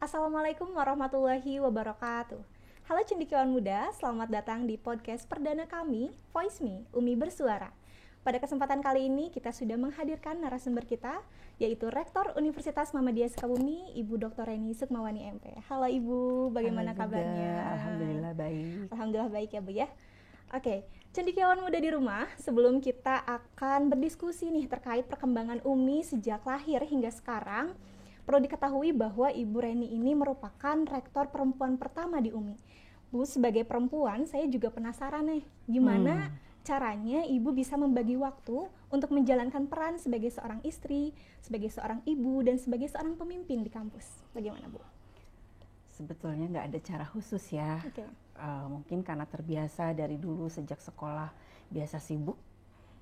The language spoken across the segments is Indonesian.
Assalamualaikum warahmatullahi wabarakatuh. Halo cendekiawan muda, selamat datang di podcast perdana kami, Voice Me, Umi Bersuara. Pada kesempatan kali ini kita sudah menghadirkan narasumber kita, yaitu Rektor Universitas Muhammadiyah Sukabumi, Ibu Dr. Reni Sukmawati MP. Halo Ibu, bagaimana kabarnya? Alhamdulillah baik. Alhamdulillah baik ya Bu ya. Oke, cendekiawan muda di rumah, sebelum kita akan berdiskusi nih terkait perkembangan Umi sejak lahir hingga sekarang, perlu diketahui bahwa Ibu Reni ini merupakan rektor perempuan pertama di Umi. Bu, sebagai perempuan, saya juga penasaran nih, gimana caranya Ibu bisa membagi waktu untuk menjalankan peran sebagai seorang istri, sebagai seorang ibu, dan sebagai seorang pemimpin di kampus. Bagaimana, Bu? Sebetulnya nggak ada cara khusus ya. Oke. Mungkin karena terbiasa dari dulu sejak sekolah biasa sibuk,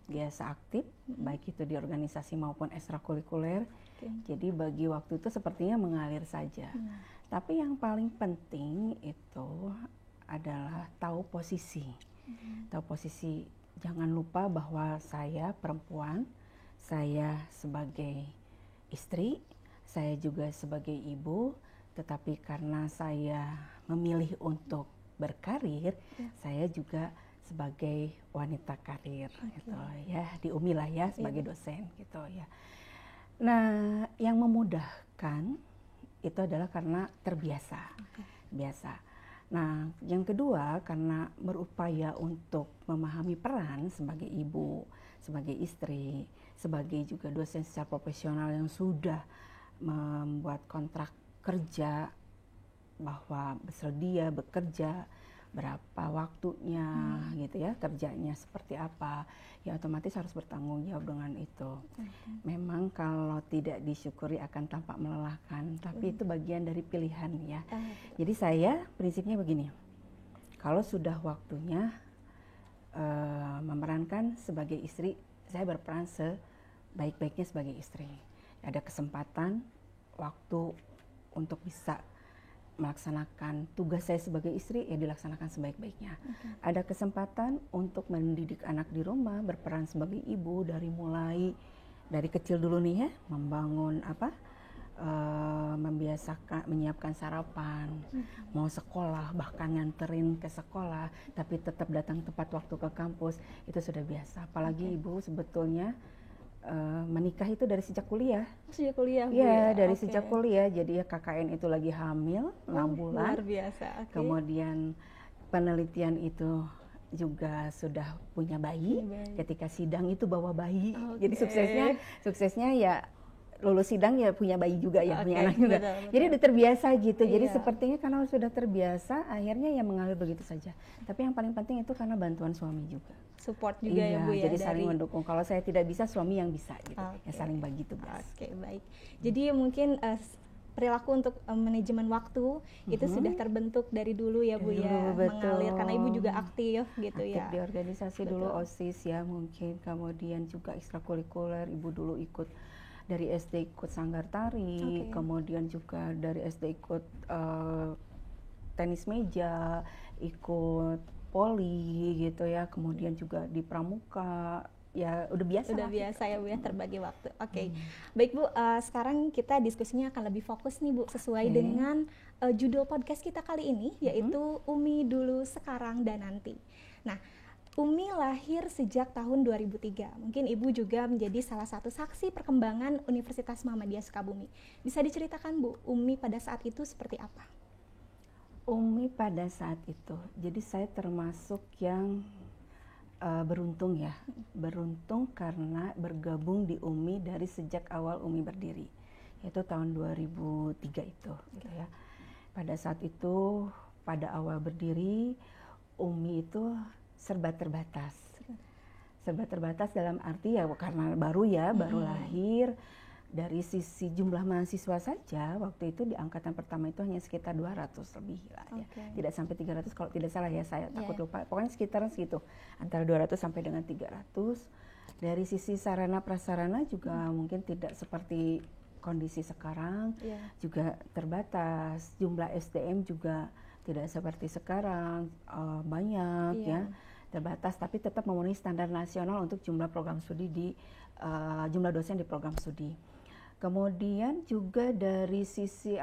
biasa aktif, baik itu di organisasi maupun ekstrakurikuler. Jadi bagi waktu itu sepertinya mengalir saja. Tapi yang paling penting itu adalah tahu posisi. Tahu posisi, jangan lupa bahwa saya perempuan, saya sebagai istri, saya juga sebagai ibu, tetapi karena saya memilih untuk berkarir, saya juga sebagai wanita karir gitu ya, di Umi lah ya, sebagai dosen gitu ya. Nah, yang memudahkan itu adalah karena terbiasa, biasa. Nah, yang kedua karena berupaya untuk memahami peran sebagai ibu, sebagai istri, sebagai juga dosen secara profesional yang sudah membuat kontrak kerja, bahwa bersedia bekerja berapa waktunya gitu ya, kerjanya seperti apa, ya otomatis harus bertanggung jawab dengan itu. Memang kalau tidak disyukuri akan tampak melelahkan, tapi itu bagian dari pilihan ya. Jadi saya prinsipnya begini, kalau sudah waktunya memerankan sebagai istri, saya berperan sebaik-baiknya sebagai istri. Ada kesempatan waktu untuk bisa melaksanakan tugas saya sebagai istri, ya dilaksanakan sebaik-baiknya. Ada kesempatan untuk mendidik anak di rumah, berperan sebagai ibu dari kecil dulu nih ya, membangun membiasakan menyiapkan sarapan, mau sekolah bahkan nganterin ke sekolah, tapi tetap datang tepat waktu ke kampus, itu sudah biasa. Apalagi ibu sebetulnya menikah itu dari sejak kuliah. Sejak kuliah, Bu? Ya, dari sejak kuliah. Jadi ya KKN itu lagi hamil 6 bulan. Luar biasa. Kemudian penelitian itu juga sudah punya bayi. Ketika sidang itu bawa bayi. Jadi suksesnya ya lulus sidang ya punya bayi juga ya, punya anak juga. Betul. Jadi udah terbiasa gitu. Jadi sepertinya karena sudah terbiasa, akhirnya ya mengalir begitu saja. Tapi yang paling penting itu karena bantuan suami juga. Support juga ya Bu ya. Jadi saling mendukung. Kalau saya tidak bisa, suami yang bisa gitu. Ya saling bagi tugas. Baik. Jadi mungkin perilaku untuk manajemen waktu itu sudah terbentuk dari dulu ya Bu ya, mengalir karena Ibu juga aktif gitu ya. Aktif di organisasi dulu, OSIS ya mungkin, kemudian juga ekstrakurikuler. Ibu dulu ikut dari SD ikut sanggar tari, kemudian juga dari SD ikut tenis meja, ikut poli gitu ya, kemudian juga di pramuka. Ya udah biasa ya Bu ya, terbagi waktu. Baik Bu, sekarang kita diskusinya akan lebih fokus nih Bu, sesuai dengan judul podcast kita kali ini, yaitu Umi Dulu, Sekarang, dan Nanti. Nah, Umi lahir sejak tahun 2003. Mungkin Ibu juga menjadi salah satu saksi perkembangan Universitas Muhammadiyah Sukabumi. Bisa diceritakan Bu, Umi pada saat itu seperti apa? Umi pada saat itu, jadi saya termasuk yang beruntung ya. Beruntung karena bergabung di Umi dari sejak awal Umi berdiri, yaitu tahun 2003 itu gitu ya. Pada saat itu, pada awal berdiri, Umi itu serba terbatas dalam arti ya karena baru lahir. Dari sisi jumlah mahasiswa saja waktu itu di angkatan pertama itu hanya sekitar 200 lebih lah ya. Tidak sampai 300 kalau tidak salah ya, saya takut lupa. Pokoknya sekitaran segitu, antara 200 sampai dengan 300. Dari sisi sarana prasarana juga mungkin tidak seperti kondisi sekarang, juga terbatas. Jumlah SDM juga tidak seperti sekarang, banyak ya, terbatas, tapi tetap memenuhi standar nasional untuk jumlah program studi jumlah dosen di program studi. Kemudian juga dari sisi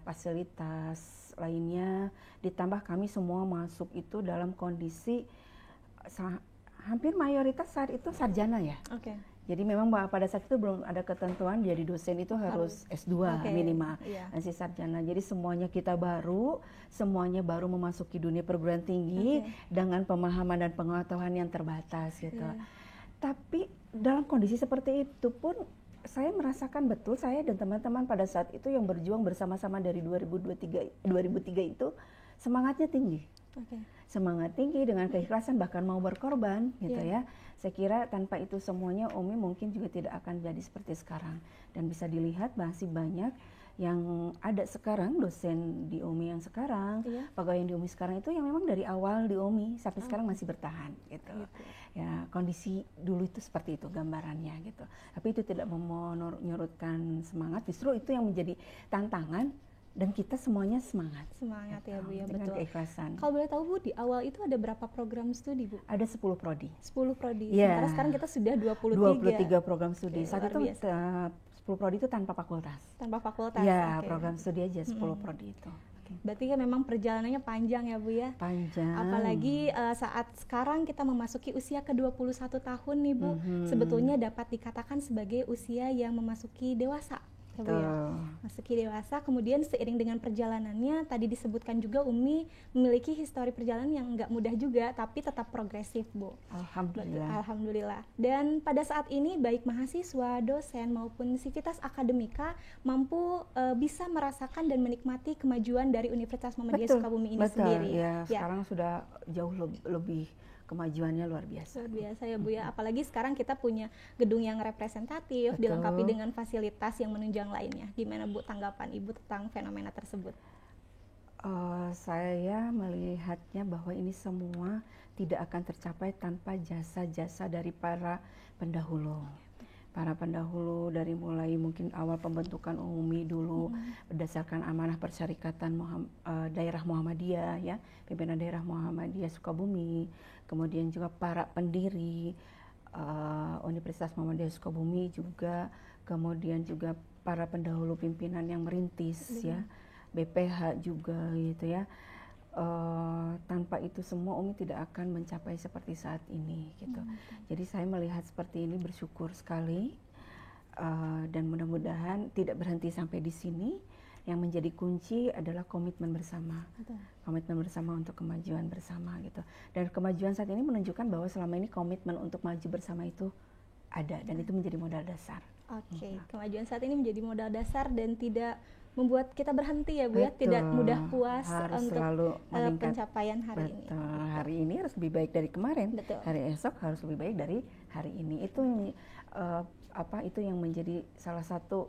fasilitas lainnya, ditambah kami semua masuk itu dalam kondisi hampir mayoritas saat itu sarjana ya. Oke. Jadi memang pada saat itu belum ada ketentuan jadi dosen itu harus S2 minimal, dan si sarjana. Jadi semuanya baru memasuki dunia perguruan tinggi dengan pemahaman dan pengetahuan yang terbatas gitu. Tapi dalam kondisi seperti itu pun saya merasakan betul, saya dan teman-teman pada saat itu yang berjuang bersama-sama dari 2003 itu semangatnya tinggi. Semangat tinggi dengan keikhlasan bahkan mau berkorban gitu ya. Saya kira tanpa itu semuanya Umi mungkin juga tidak akan jadi seperti sekarang. Dan bisa dilihat masih banyak yang ada sekarang dosen di Umi yang sekarang, pegawai di Umi sekarang itu yang memang dari awal di Umi sampai sekarang masih bertahan gitu. Ya, kondisi dulu itu seperti itu gambarannya gitu. Tapi itu tidak menyurutkan semangat, justru itu yang menjadi tantangan. Dan kita semuanya semangat ya Bu ya, dengan betul. keikhlasan. Kalau boleh tahu Bu, di awal itu ada berapa program studi Bu? Ada 10 prodi. 10 prodi. Sementara sekarang kita sudah 23 program studi. Saat itu 10 prodi itu tanpa fakultas. Tanpa fakultas. Ya, program studi aja 10 prodi itu. Berarti kan memang perjalanannya panjang ya Bu ya. Panjang. Apalagi saat sekarang kita memasuki usia ke-21 tahun nih Bu, sebetulnya dapat dikatakan sebagai usia yang memasuki dewasa. Ya, masuki dewasa, kemudian seiring dengan perjalanannya tadi disebutkan juga Umi memiliki histori perjalanan yang nggak mudah juga tapi tetap progresif Bu. Alhamdulillah. Dan pada saat ini baik mahasiswa, dosen maupun sivitas akademika mampu bisa merasakan dan menikmati kemajuan dari Universitas Muhammadiyah Sukabumi ini sendiri. Sekarang sudah jauh lebih kemajuannya luar biasa. Luar biasa ya Bu ya, apalagi sekarang kita punya gedung yang representatif, dilengkapi dengan fasilitas yang menunjang lainnya. Gimana Bu tanggapan Ibu tentang fenomena tersebut? Saya melihatnya bahwa ini semua tidak akan tercapai tanpa jasa-jasa dari para pendahulu. Para pendahulu dari mulai mungkin awal pembentukan Umi dulu berdasarkan amanah persyarikatan daerah Muhammadiyah ya, pimpinan daerah Muhammadiyah Sukabumi, kemudian juga para pendiri Universitas Muhammadiyah Sukabumi juga, kemudian juga para pendahulu pimpinan yang merintis ya, BPH juga gitu ya. Tanpa itu semua Umi tidak akan mencapai seperti saat ini gitu. Jadi saya melihat seperti ini bersyukur sekali, dan mudah-mudahan tidak berhenti sampai di sini. Yang menjadi kunci adalah komitmen bersama. Komitmen bersama untuk kemajuan bersama gitu. Dan kemajuan saat ini menunjukkan bahwa selama ini komitmen untuk maju bersama itu ada dan itu menjadi modal dasar. Kemajuan saat ini menjadi modal dasar dan tidak membuat kita berhenti ya Bu ya, tidak mudah puas untuk pencapaian hari ini. Hari ini harus lebih baik dari kemarin. Hari esok harus lebih baik dari hari ini. Itu itu yang menjadi salah satu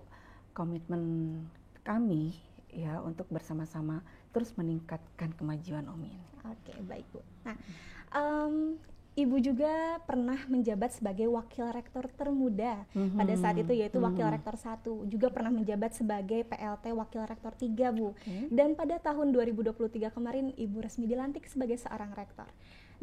komitmen kami ya untuk bersama-sama terus meningkatkan kemajuan Umi. Baik Bu. Nah, Ibu juga pernah menjabat sebagai wakil rektor termuda pada saat itu, yaitu wakil rektor 1. Juga pernah menjabat sebagai PLT wakil rektor 3 Bu. Dan pada tahun 2023 kemarin Ibu resmi dilantik sebagai seorang rektor.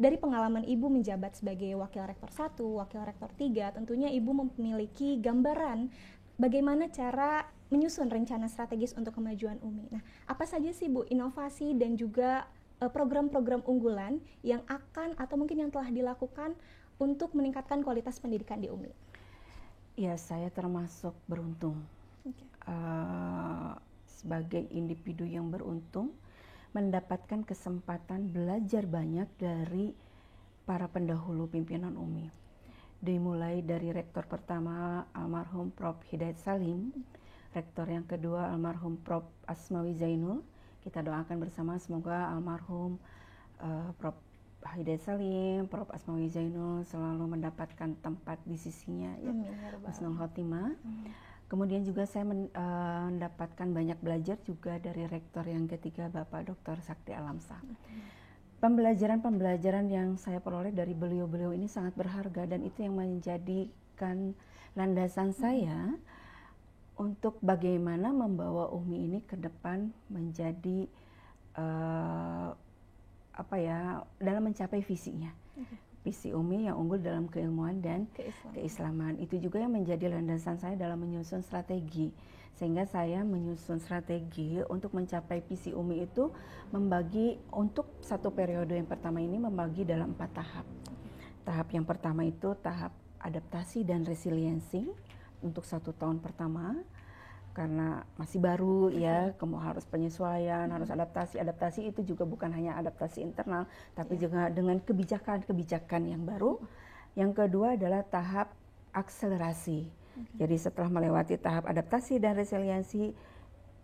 Dari pengalaman Ibu menjabat sebagai wakil rektor 1, wakil rektor 3, tentunya Ibu memiliki gambaran bagaimana cara menyusun rencana strategis untuk kemajuan Umi. Nah, apa saja sih Bu inovasi dan juga program-program unggulan yang akan atau mungkin yang telah dilakukan untuk meningkatkan kualitas pendidikan di Umi? Ya, saya termasuk beruntung. Sebagai individu yang beruntung mendapatkan kesempatan belajar banyak dari para pendahulu pimpinan Umi. Dimulai dari rektor pertama almarhum Prof. Hidayat Salim, rektor yang kedua almarhum Prof. Asmawi Zainul. Kita doakan bersama semoga almarhum Prof. Hidayat Salim, Prof. Asmawi Zainul selalu mendapatkan tempat di sisinya ya, husnul khotimah. Kemudian juga saya mendapatkan banyak belajar juga dari rektor yang ketiga Bapak Dr. Sakti Alamsa. Pembelajaran yang saya peroleh dari beliau-beliau ini sangat berharga dan itu yang menjadikan landasan saya untuk bagaimana membawa Umi ini ke depan menjadi dalam mencapai visinya. visi Umi yang unggul dalam keilmuan dan keislaman. Itu juga yang menjadi landasan saya dalam menyusun strategi. Sehingga saya menyusun strategi untuk mencapai visi Umi itu membagi untuk satu periode yang pertama ini membagi dalam 4 tahap. Tahap yang pertama itu tahap adaptasi dan resiliensi untuk 1 tahun pertama. Karena masih baru ya, kamu harus penyesuaian, harus adaptasi. Adaptasi itu juga bukan hanya adaptasi internal, tapi juga dengan kebijakan-kebijakan yang baru. Yang kedua adalah tahap akselerasi. Jadi setelah melewati tahap adaptasi dan resiliensi,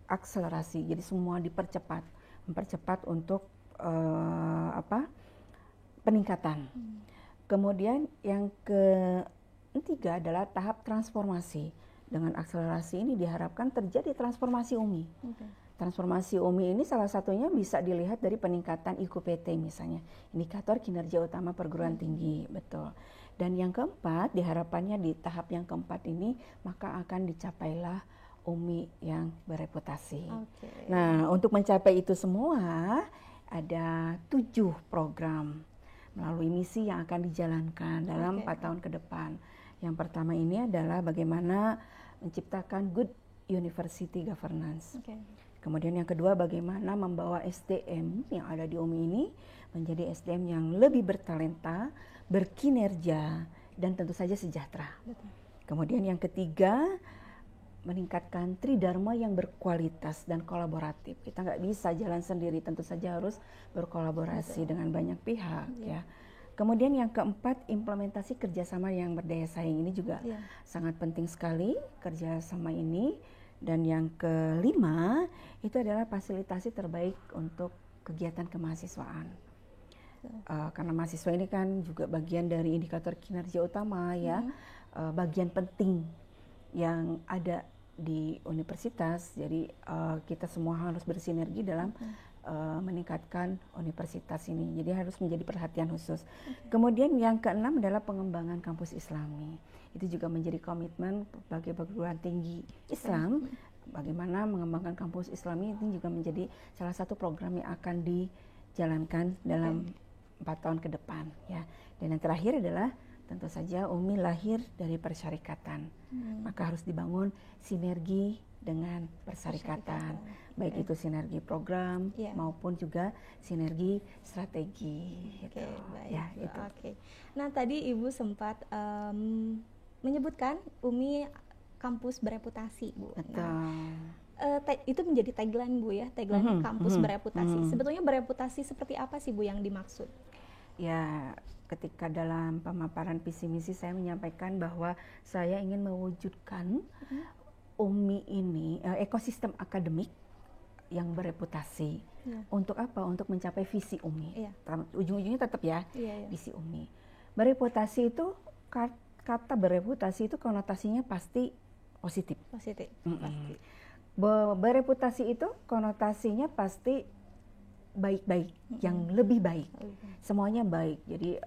akselerasi. Jadi semua dipercepat, mempercepat untuk peningkatan. Kemudian yang ketiga adalah tahap transformasi. Dengan akselerasi ini diharapkan terjadi transformasi Umi. Transformasi Umi ini salah satunya bisa dilihat dari peningkatan IQPT misalnya, indikator kinerja utama perguruan tinggi, betul. Dan yang keempat, diharapannya di tahap yang keempat ini maka akan dicapailah Umi yang bereputasi. Nah, untuk mencapai itu semua ada 7 program melalui misi yang akan dijalankan dalam 4 tahun ke depan. Yang pertama ini adalah bagaimana menciptakan good university governance. Kemudian yang kedua, bagaimana membawa SDM yang ada di Umi ini menjadi SDM yang lebih bertalenta, berkinerja, dan tentu saja sejahtera. Kemudian yang ketiga, meningkatkan tridharma yang berkualitas dan kolaboratif. Kita nggak bisa jalan sendiri, tentu saja harus berkolaborasi dengan banyak pihak ya. Kemudian yang keempat, implementasi kerjasama yang berdaya saing ini juga sangat penting sekali kerjasama ini. Dan yang kelima itu adalah fasilitasi terbaik untuk kegiatan kemahasiswaan. Karena mahasiswa ini kan juga bagian dari indikator kinerja utama ya, bagian penting yang ada di universitas. Jadi kita semua harus bersinergi dalam meningkatkan universitas ini. Jadi harus menjadi perhatian khusus. Kemudian yang keenam adalah pengembangan kampus Islami. Itu juga menjadi komitmen bagi perguruan tinggi Islam. Bagaimana mengembangkan kampus Islami ini juga menjadi salah satu program yang akan dijalankan dalam 4 tahun ke depan ya. Dan yang terakhir adalah tentu saja Umi lahir dari persyarikatan. Maka harus dibangun sinergi dengan persyarikatan. Baik itu sinergi program maupun juga sinergi strategi. Baik. Ya, itu. Nah, tadi Ibu sempat menyebutkan Umi kampus bereputasi, Bu. Betul. Itu menjadi tagline, Bu ya, tagline kampus bereputasi. Sebetulnya bereputasi seperti apa sih, Bu, yang dimaksud? Ya, ketika dalam pemaparan visi misi saya menyampaikan bahwa saya ingin mewujudkan Umi ini ekosistem akademik yang bereputasi. Untuk apa? Untuk mencapai visi Umi. Ujung-ujungnya tetap visi Umi. Bereputasi itu, kata bereputasi itu konotasinya pasti positif. Pasti. Bereputasi itu konotasinya pasti baik-baik, yang lebih baik. Semuanya baik. Jadi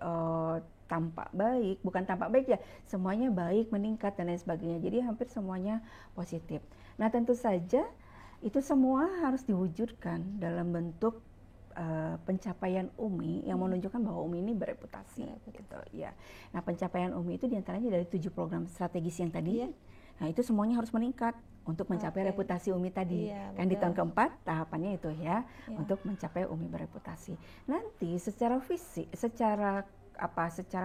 tampak baik, bukan tampak baik ya, semuanya baik, meningkat dan lain sebagainya. Jadi hampir semuanya positif. Nah, tentu saja itu semua harus diwujudkan dalam bentuk pencapaian Umi yang menunjukkan bahwa Umi ini bereputasi. Gitu, ya. Nah, pencapaian Umi itu diantaranya dari 7 program strategis yang tadi. Nah, itu semuanya harus meningkat untuk mencapai reputasi Umi tadi. Kan di tahun keempat tahapannya itu untuk mencapai Umi bereputasi. Nanti secara fisik, secara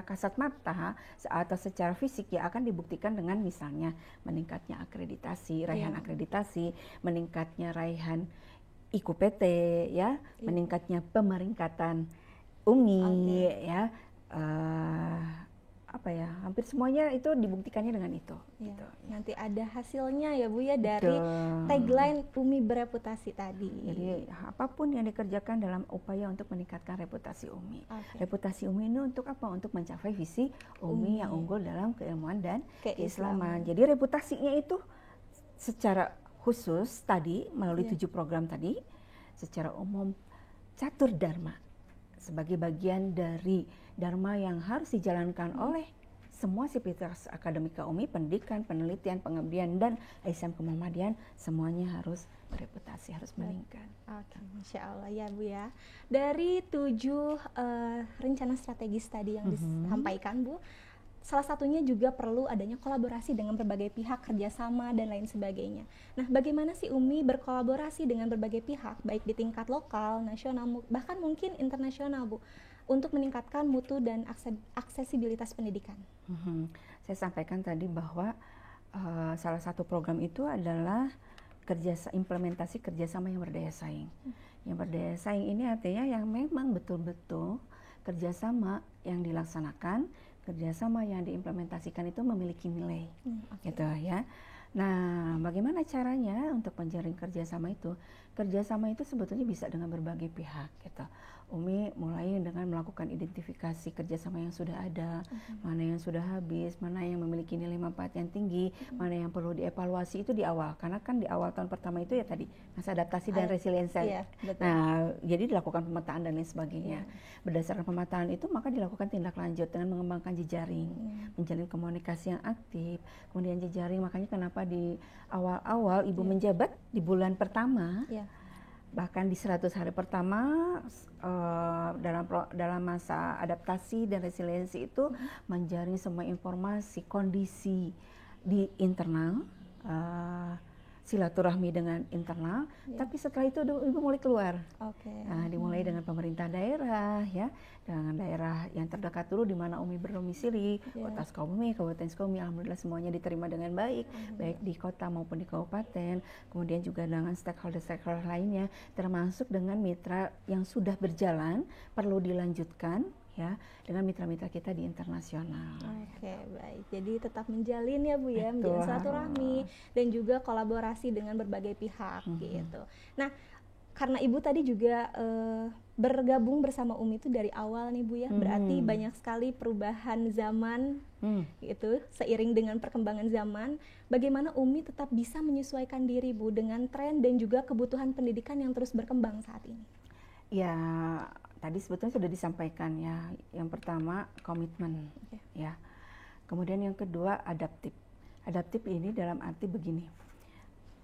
kasat mata atau secara fisik akan dibuktikan dengan misalnya meningkatnya akreditasi, raihan akreditasi, meningkatnya raihan IQPT meningkatnya pemeringkatan Umi hampir semuanya itu dibuktikannya dengan itu. Gitu. Nanti ada hasilnya ya, Bu ya, dari tagline Umi bereputasi tadi. Jadi apapun yang dikerjakan dalam upaya untuk meningkatkan reputasi Umi. Reputasi Umi ini untuk apa? Untuk mencapai visi Umi yang unggul dalam keilmuan dan keislaman. Jadi reputasinya itu secara khusus tadi melalui 7 program tadi, secara umum catur dharma sebagai bagian dari dharma yang harus dijalankan oleh semua sivitas akademika UMI, pendidikan, penelitian, pengabdian, dan ISM kemuhamadian semuanya harus bereputasi, harus meningkat. Oke, Masya Allah ya Bu ya. Dari 7 rencana strategis tadi yang disampaikan Bu, salah satunya juga perlu adanya kolaborasi dengan berbagai pihak, kerjasama, dan lain sebagainya. Nah, bagaimana sih UMI berkolaborasi dengan berbagai pihak, baik di tingkat lokal, nasional, bahkan mungkin internasional Bu, untuk meningkatkan mutu dan aksesibilitas pendidikan? Saya sampaikan tadi bahwa salah satu program itu adalah implementasi kerjasama yang berdaya saing. Yang berdaya saing ini artinya yang memang betul-betul kerjasama yang dilaksanakan, kerjasama yang diimplementasikan itu memiliki nilai, gitu ya. Nah, bagaimana caranya untuk menjaring kerjasama itu? Kerjasama itu sebetulnya bisa dengan berbagai pihak, gitu. UMI mulai dengan melakukan identifikasi kerjasama yang sudah ada, mana yang sudah habis, mana yang memiliki nilai manfaat yang tinggi, mana yang perlu dievaluasi itu di awal. Karena kan di awal tahun pertama itu ya tadi masa adaptasi dan resiliensi. Nah, jadi dilakukan pemetaan dan lain sebagainya. Berdasarkan pemetaan itu maka dilakukan tindak lanjut dengan mengembangkan jejaring, menjalin komunikasi yang aktif. Kemudian jejaring, makanya kenapa di awal-awal Ibu menjabat di bulan pertama, bahkan di 100 hari pertama dalam masa adaptasi dan resiliensi itu menjaring semua informasi kondisi di internal, silaturahmi dengan internal, tapi setelah itu Ibu mulai keluar. Nah, dimulai dengan pemerintah daerah, ya, dengan daerah yang terdekat dulu di mana UMI berdomisili, Kota Sukabumi, Kabupaten Sukabumi, alhamdulillah semuanya diterima dengan baik, baik di kota maupun di kabupaten, kemudian juga dengan stakeholder lainnya, termasuk dengan mitra yang sudah berjalan, perlu dilanjutkan, ya, dengan mitra-mitra kita di internasional. Oke, baik. Jadi tetap menjalin ya Bu ya, menjalin silaturahmi dan juga kolaborasi dengan berbagai pihak gitu. Nah, karena Ibu tadi juga bergabung bersama UMI itu dari awal nih Bu ya, berarti banyak sekali perubahan zaman gitu, seiring dengan perkembangan zaman, bagaimana UMI tetap bisa menyesuaikan diri Bu dengan tren dan juga kebutuhan pendidikan yang terus berkembang saat ini? Ya, tadi sebetulnya sudah disampaikan ya. Yang pertama komitmen, ya. Kemudian yang kedua adaptif. Adaptif ini dalam arti begini.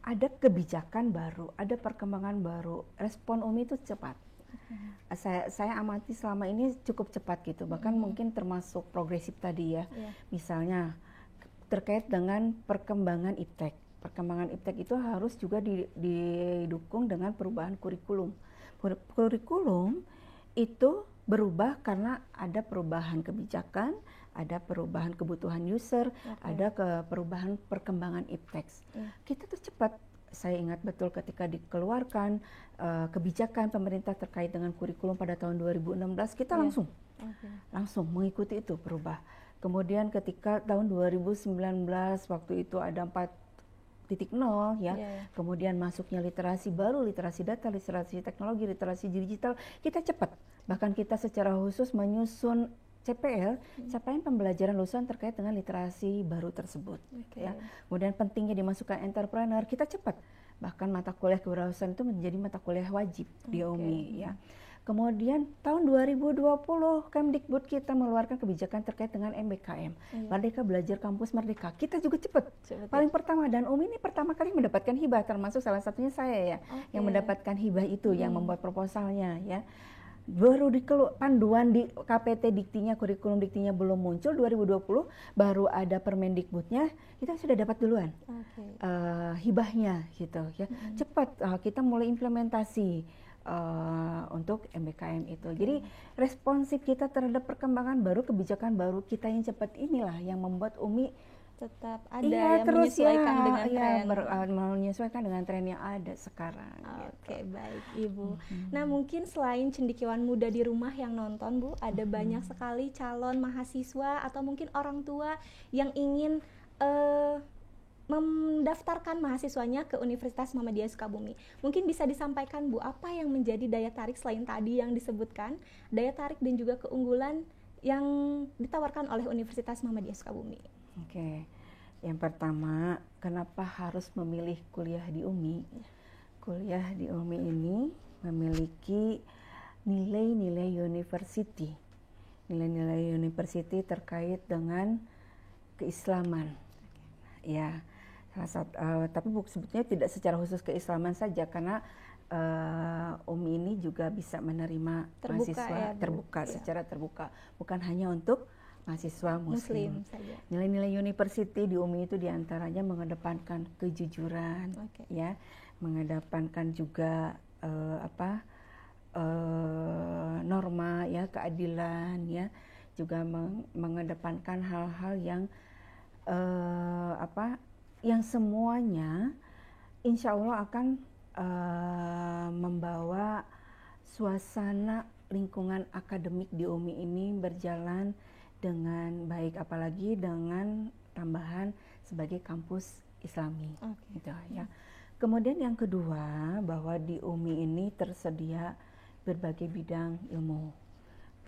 Ada kebijakan baru, ada perkembangan baru. Respon UMI itu cepat. Saya amati selama ini cukup cepat gitu. Bahkan mungkin termasuk progresif tadi ya. Misalnya terkait dengan perkembangan iptek. Perkembangan iptek itu harus juga didukung dengan perubahan kurikulum. Kurikulum itu berubah karena ada perubahan kebijakan, ada perubahan kebutuhan user, ada perubahan perkembangan iptek. Kita tuh cepat. Saya ingat betul ketika dikeluarkan kebijakan pemerintah terkait dengan kurikulum pada tahun 2016, kita langsung mengikuti itu berubah. Kemudian ketika tahun 2019 waktu itu ada 4.0 ya, kemudian masuknya literasi baru, literasi data, literasi teknologi, literasi digital, kita cepat. Bahkan kita secara khusus menyusun CPL, capaian pembelajaran lulusan terkait dengan literasi baru tersebut. Ya. Kemudian pentingnya dimasukkan entrepreneur, kita cepat. Bahkan mata kuliah kewirausahaan itu menjadi mata kuliah wajib di UMI. Ya. Kemudian tahun 2020 Kemdikbud kita mengeluarkan kebijakan terkait dengan MBKM, Merdeka Belajar Kampus Merdeka. Kita juga cepat. Paling pertama, dan UMI ini pertama kali mendapatkan hibah, termasuk salah satunya saya ya, yang mendapatkan hibah itu, yang membuat proposalnya ya. Baru panduan di KPT diktinya, kurikulum diktinya belum muncul 2020, baru ada Permendikbudnya, kita sudah dapat duluan hibahnya gitu ya. Cepat kita mulai implementasi untuk MBKM itu. Jadi responsif kita terhadap perkembangan baru, kebijakan baru kita yang cepat inilah yang membuat UMI tetap ada yang menyesuaikan dengan tren. Menyesuaikan dengan tren yang ada sekarang. Oke, baik Ibu. Nah, mungkin selain cendekiawan muda di rumah yang nonton Bu, ada banyak sekali calon mahasiswa atau mungkin orang tua yang ingin mendaftarkan mahasiswanya ke Universitas Muhammadiyah Sukabumi. Mungkin bisa disampaikan Bu, apa yang menjadi daya tarik selain tadi yang disebutkan, daya tarik dan juga keunggulan yang ditawarkan oleh Universitas Muhammadiyah Sukabumi? Oke, yang pertama, kenapa harus memilih kuliah di UMI? Kuliah di UMI ini memiliki nilai-nilai university. Nilai-nilai university terkait dengan keislaman. Ya, tapi sebetulnya tidak secara khusus keislaman saja, karena Umi ini juga bisa menerima mahasiswa terbuka, secara terbuka, bukan hanya untuk mahasiswa muslim saja. Nilai-nilai university di Umi itu diantaranya mengedepankan kejujuran, ya, mengedepankan juga norma, ya, keadilan, ya, juga mengedepankan hal-hal yang yang semuanya insya Allah akan membawa suasana lingkungan akademik di Umi ini berjalan dengan baik, apalagi dengan tambahan sebagai kampus Islami, gitu ya. Kemudian yang kedua, bahwa di Umi ini tersedia berbagai bidang ilmu.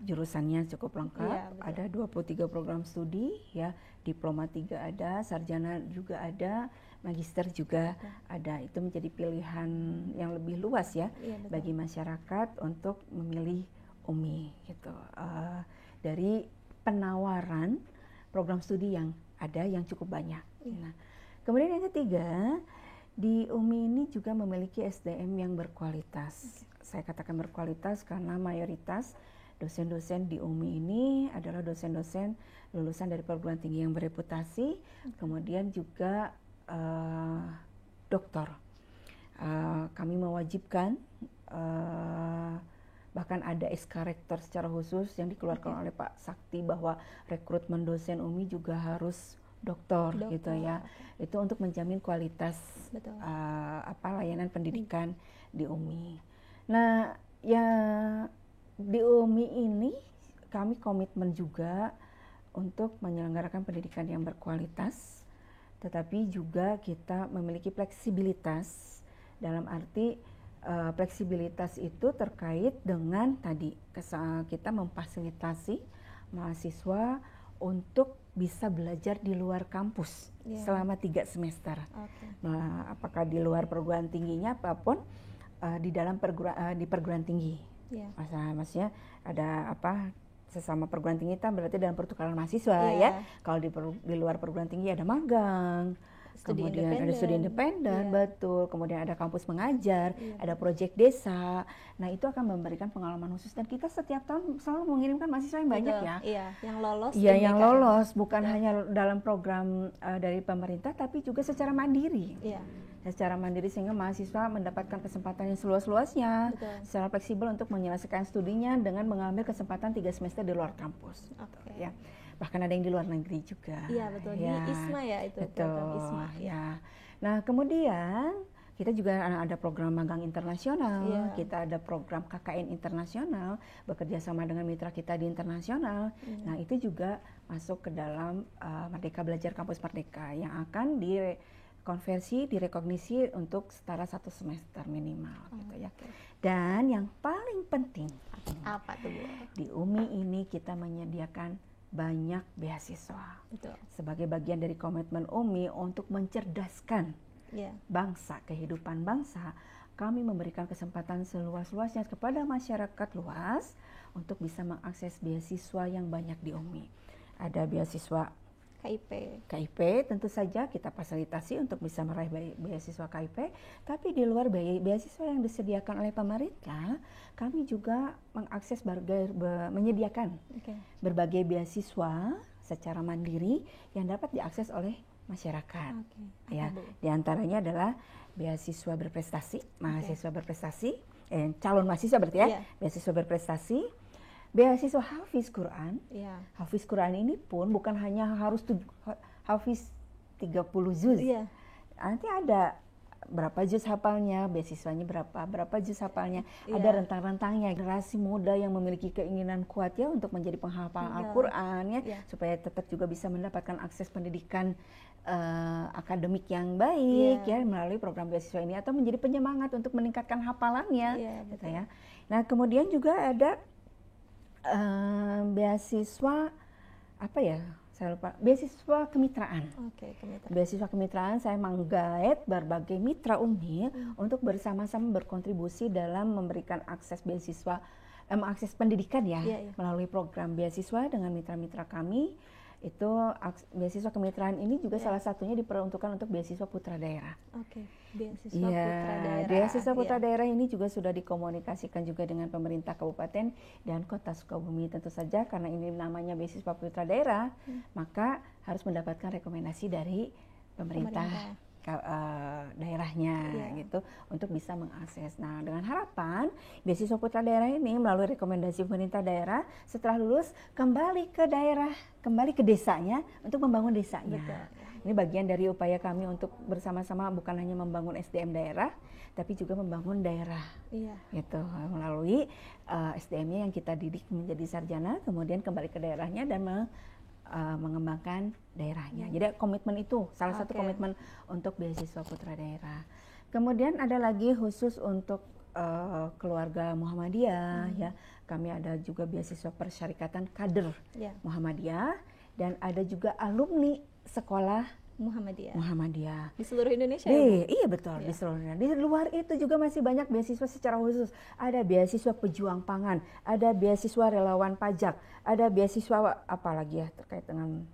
Jurusannya cukup lengkap, ada 23 program studi, ya, diploma 3 ada, sarjana juga ada, magister juga ada. Itu menjadi pilihan yang lebih luas, ya, bagi masyarakat untuk memilih Umi, gitu. Dari penawaran program studi yang ada yang cukup banyak. Nah, kemudian yang ketiga, di Umi ini juga memiliki SDM yang berkualitas. Saya katakan berkualitas karena mayoritas dosen-dosen di Umi ini adalah dosen-dosen lulusan dari perguruan tinggi yang bereputasi, kemudian juga doktor. Kami mewajibkan, bahkan ada SK Rektor secara khusus yang dikeluarkan oleh Pak Sakti, bahwa rekrutmen dosen Umi juga harus doktor, gitu ya. Itu untuk menjamin kualitas layanan pendidikan di Umi. Nah, ya, di Umi ini kami komitmen juga untuk menyelenggarakan pendidikan yang berkualitas, tetapi juga kita memiliki fleksibilitas, dalam arti fleksibilitas itu terkait dengan tadi kita memfasilitasi mahasiswa untuk bisa belajar di luar kampus selama 3 semester. Nah, apakah di luar perguruan tingginya apapun, di dalam di perguruan tinggi. Maksudnya ada sesama perguruan tinggi itu berarti dalam pertukaran mahasiswa, ya. Kalau di luar perguruan tinggi ada magang, kemudian ada studi independen, betul. Kemudian ada kampus mengajar, ada proyek desa. Nah, itu akan memberikan pengalaman khusus, dan kita setiap tahun selalu mengirimkan mahasiswa yang banyak, ya. Yang lolos. Iya, yang lolos bukan hanya dalam program dari pemerintah, tapi juga secara mandiri. Secara mandiri, sehingga mahasiswa mendapatkan kesempatan yang seluas-luasnya, secara fleksibel untuk menyelesaikan studinya dengan mengambil kesempatan 3 semester di luar kampus. Ya. Bahkan ada yang di luar negeri juga. Iya, betul. Di ISMA, ya, itu. Betul, ISMA, ya. Nah, kemudian kita juga ada program magang internasional, kita ada program KKN internasional, bekerja sama dengan mitra kita di internasional. Nah, itu juga masuk ke dalam Merdeka Belajar Kampus Merdeka yang akan konversi, direkognisi untuk setara 1 semester minimal, gitu ya. Dan yang paling penting, apa tuh, Bu? Di Umi ini kita menyediakan banyak beasiswa. Sebagai bagian dari komitmen Umi untuk mencerdaskan bangsa, kehidupan bangsa, kami memberikan kesempatan seluas-luasnya kepada masyarakat luas untuk bisa mengakses beasiswa yang banyak di Umi. Ada beasiswa KIP tentu saja kita fasilitasi untuk bisa meraih beasiswa KIP, tapi di luar beasiswa yang disediakan oleh pemerintah, kami juga mengakses menyediakan berbagai beasiswa secara mandiri yang dapat diakses oleh masyarakat. Ya, di antaranya adalah beasiswa berprestasi, mahasiswa berprestasi, calon mahasiswa berarti, ya, beasiswa berprestasi. Beasiswa Hafiz Quran, Hafiz Quran ini pun bukan hanya harus Hafiz 30 juz. Nanti ada berapa juz hafalnya, beasiswanya berapa juz hafalnya, ada rentang-rentangnya. Generasi muda yang memiliki keinginan kuat, ya, untuk menjadi penghafal Al-Quran, ya, supaya tetap juga bisa mendapatkan akses pendidikan akademik yang baik, ya, melalui program beasiswa ini, atau menjadi penyemangat untuk meningkatkan hafalannya, gitu, ya. Nah, kemudian juga ada beasiswa beasiswa kemitraan. Beasiswa kemitraan, saya menggait berbagai mitra Umi untuk bersama-sama berkontribusi dalam memberikan akses beasiswa, mengakses pendidikan, ya, melalui program beasiswa dengan mitra-mitra kami itu beasiswa kemitraan ini juga salah satunya diperuntukkan untuk beasiswa putra daerah. Oke, beasiswa putra daerah. Beasiswa putra daerah ini juga sudah dikomunikasikan juga dengan pemerintah kabupaten dan kota Sukabumi tentu saja, karena ini namanya beasiswa putra daerah, maka harus mendapatkan rekomendasi dari pemerintah. Daerahnya gitu untuk bisa mengakses. Nah, dengan harapan beasiswa putra daerah ini melalui rekomendasi pemerintah daerah setelah lulus kembali ke daerah, kembali ke desanya untuk membangun desanya. Betul. Ini bagian dari upaya kami untuk bersama-sama bukan hanya membangun SDM daerah, tapi juga membangun daerah. Gitu melalui SDM-nya yang kita didik menjadi sarjana, kemudian kembali ke daerahnya dan mengembangkan daerahnya. Jadi komitmen itu salah satu komitmen untuk beasiswa putra daerah. Kemudian ada lagi khusus untuk keluarga Muhammadiyah ya. Kami ada juga beasiswa persyarikatan kader Muhammadiyah, dan ada juga alumni sekolah Muhammadiyah di seluruh Indonesia. Iya betul, di seluruh Indonesia. Di luar itu juga masih banyak beasiswa secara khusus. Ada beasiswa pejuang pangan, ada beasiswa relawan pajak, ada beasiswa apa lagi ya terkait dengan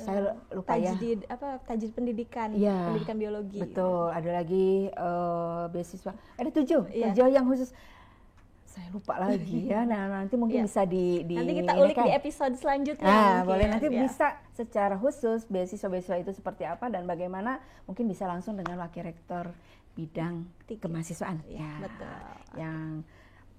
saya lupa tajdid pendidikan, pendidikan biologi. Betul, ada lagi beasiswa, ada 7 yang khusus. Saya lupa lagi ya. Nah, nanti mungkin bisa nanti kita ulik di episode selanjutnya. Nah, boleh nanti bisa secara khusus beasiswa-beasiswa itu seperti apa dan bagaimana, mungkin bisa langsung dengan wakil rektor bidang kemahasiswaan. Betul. Yang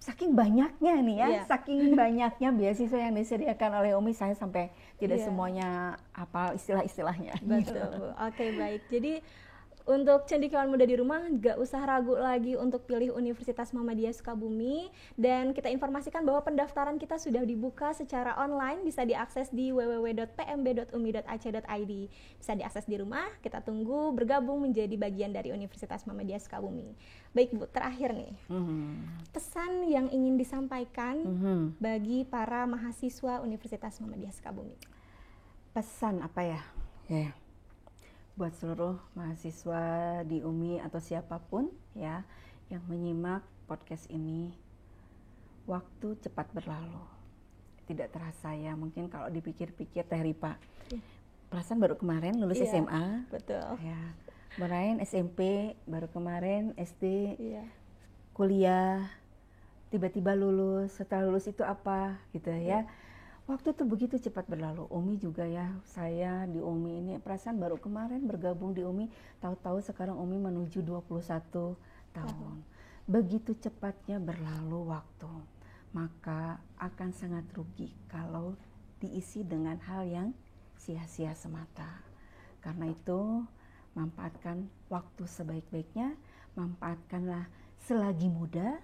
saking banyaknya nih ya, saking banyaknya beasiswa yang disediakan oleh Umi, saya sampai tidak semuanya hafal istilah-istilahnya. Betul. Oke, baik. Jadi untuk cendekiawan muda di rumah, gak usah ragu lagi untuk pilih Universitas Muhammadiyah Sukabumi. Dan kita informasikan bahwa pendaftaran kita sudah dibuka secara online, bisa diakses di www.pmb.umi.ac.id. Bisa diakses di rumah, kita tunggu bergabung menjadi bagian dari Universitas Muhammadiyah Sukabumi. Baik Bu, terakhir nih, pesan yang ingin disampaikan bagi para mahasiswa Universitas Muhammadiyah Sukabumi. Pesan apa ya? Buat seluruh mahasiswa di UMI atau siapapun ya yang menyimak podcast ini, waktu cepat berlalu, tidak terasa ya. Mungkin kalau dipikir-pikir Teh Ripa, perasaan baru kemarin lulus SMA, betul ya, Berain SMP, baru kemarin SD, kuliah, tiba-tiba lulus. Setelah lulus itu apa gitu ya. Waktu itu begitu cepat berlalu. Umi juga ya, saya di Umi ini perasaan baru kemarin bergabung di Umi, tahu-tahu sekarang Umi menuju 21 tahun. Begitu cepatnya berlalu waktu, maka akan sangat rugi kalau diisi dengan hal yang sia-sia semata. Karena itu, manfaatkan waktu sebaik-baiknya, manfaatkanlah selagi muda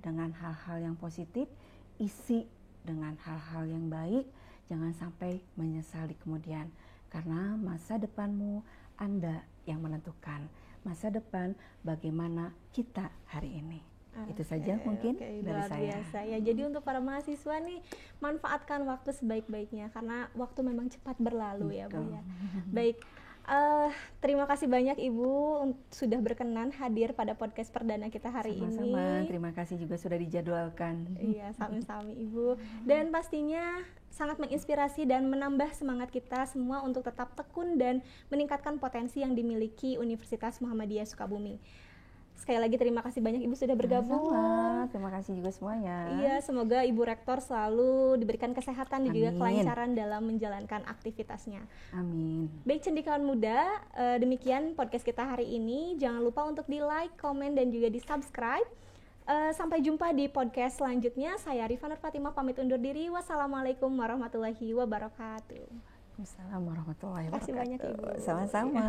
dengan hal-hal yang positif, isi dengan hal-hal yang baik, jangan sampai menyesal di kemudian. Karena masa depanmu Anda yang menentukan. Masa depan bagaimana kita hari ini. Itu saja mungkin dari luar saya. Biasa ya. Jadi untuk para mahasiswa nih, manfaatkan waktu sebaik-baiknya karena waktu memang cepat berlalu ya Bu ya. Baik. Terima kasih banyak Ibu sudah berkenan hadir pada podcast perdana kita hari ini. Sama-sama, terima kasih juga sudah dijadwalkan. Iya, sami-sami Ibu. Dan pastinya sangat menginspirasi dan menambah semangat kita semua untuk tetap tekun dan meningkatkan potensi yang dimiliki Universitas Muhammadiyah Sukabumi. Sekali lagi terima kasih banyak Ibu sudah bergabung. Sama-sama, terima kasih juga semuanya. Iya, semoga Ibu Rektor selalu diberikan kesehatan dan juga kelancaran dalam menjalankan aktivitasnya. Amin. Baik cendekiawan muda, demikian podcast kita hari ini. Jangan lupa untuk di like, komen, dan juga di subscribe. Sampai jumpa di podcast selanjutnya. Saya Rifa Nur Fatimah pamit undur diri. Wassalamualaikum warahmatullahi wabarakatuh. Waalaikumsalam warahmatullahi wabarakatuh. Terima kasih banyak Ibu. Sama-sama.